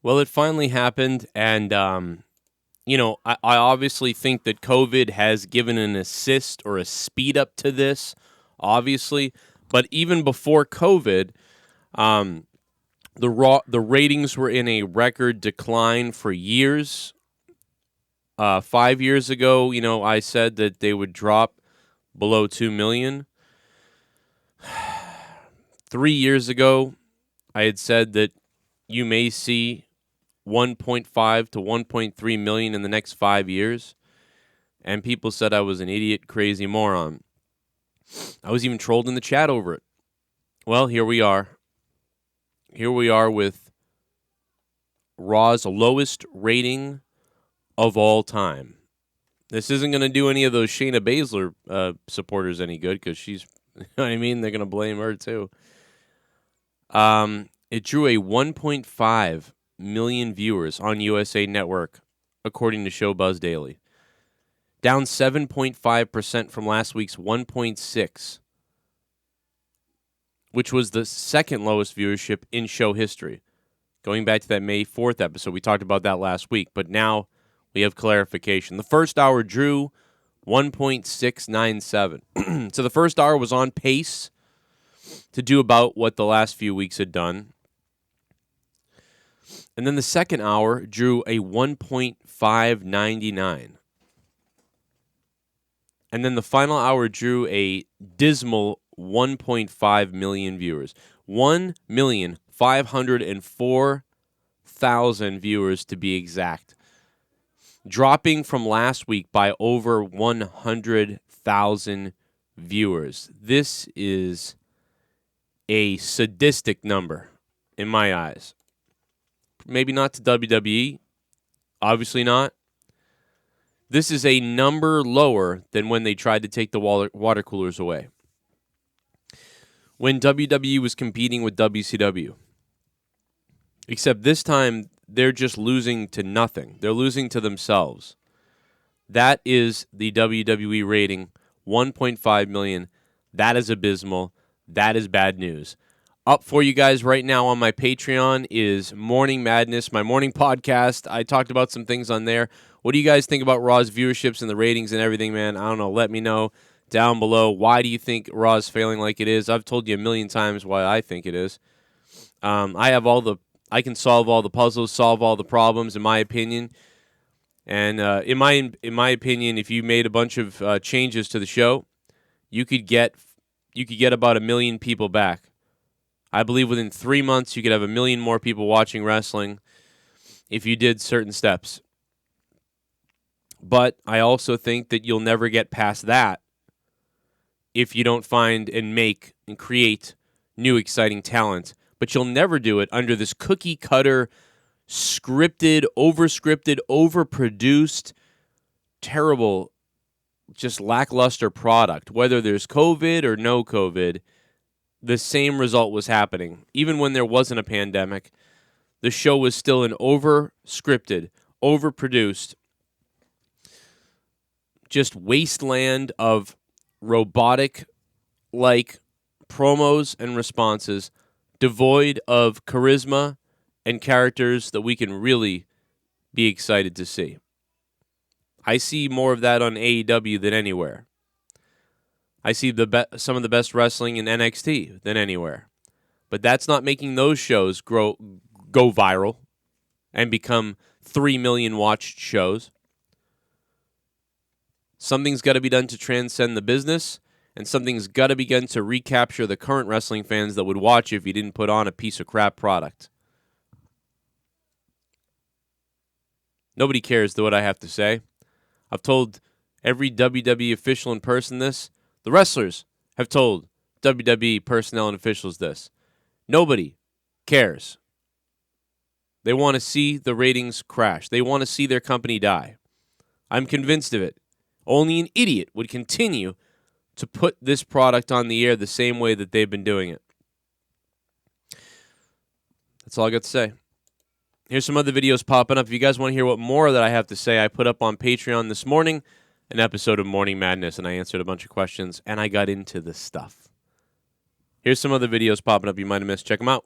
Well, it finally happened, and I obviously think that COVID has given an assist or a speed up to this, obviously. But even before COVID, um, the ratings were in a record decline for years. 5 years ago, I said that they would drop below 2 million. 3 years ago, I had said that you may see 1.5 to 1.3 million in the next 5 years. And people said I was an idiot, crazy moron. I was even trolled in the chat over it. Well, here we are. Here we are with Raw's lowest rating of all time. This isn't going to do any of those Shayna Baszler supporters any good because she's, you know what I mean? They're going to blame her too. It drew a 1.5 million viewers on USA Network, according to Showbuzz Daily. Down 7.5% from last week's 1.6, which was the second lowest viewership in show history. Going back to that May 4th episode, we talked about that last week, but now we have clarification. The first hour drew 1.697. So the first hour was on pace to do about what the last few weeks had done. And then the second hour drew a 1.599. And then the final hour drew a dismal 1.5 million viewers. 1,504,000 viewers to be exact. Dropping from last week by over 100,000 viewers. This is a sadistic number in my eyes. Maybe not to WWE. Obviously not. This is a number lower than when they tried to take the water coolers away. When WWE was competing with WCW. Except this time, they're just losing to nothing. They're losing to themselves. That is the WWE rating, 1.5 million. That is abysmal. That is bad news. Up for you guys right now on my Patreon is Morning Madness, my morning podcast. I talked about some things on there. What do you guys think about Raw's viewerships and the ratings and everything, man? I don't know. Let me know down below. Why do you think Raw's failing like it is? I've told you a million times why I think it is. I can solve all the puzzles, solve all the problems, in my opinion. And in my opinion, if you made a bunch of changes to the show, you could get about 1 million people back. I believe within 3 months, you could have 1 million more people watching wrestling if you did certain steps. But I also think that you'll never get past that if you don't find and make and create new exciting talent. But you'll never do it under this cookie-cutter, scripted, overproduced, terrible, just lackluster product. Whether there's COVID or no COVID, the same result was happening. Even when there wasn't a pandemic, the show was still an over-scripted, overproduced, just wasteland of robotic-like promos and responses, devoid of charisma and characters that we can really be excited to see. I see more of that on AEW than anywhere. I see some of the best wrestling in NXT than anywhere. But that's not making those shows go viral and become 3 million watched shows. Something's got to be done to transcend the business, and something's got to be done to recapture the current wrestling fans that would watch if you didn't put on a piece of crap product. Nobody cares what I have to say. I've told every WWE official and person this. The wrestlers have told WWE personnel and officials this. Nobody cares. They want to see the ratings crash. They want to see their company die. I'm convinced of it. Only an idiot would continue to put this product on the air the same way that they've been doing it. That's all I got to say. Here's some other videos popping up. If you guys want to hear what more that I have to say, I put up on Patreon this morning an episode of Morning Madness, and I answered a bunch of questions, and I got into the stuff. Here's some other videos popping up you might have missed. Check them out.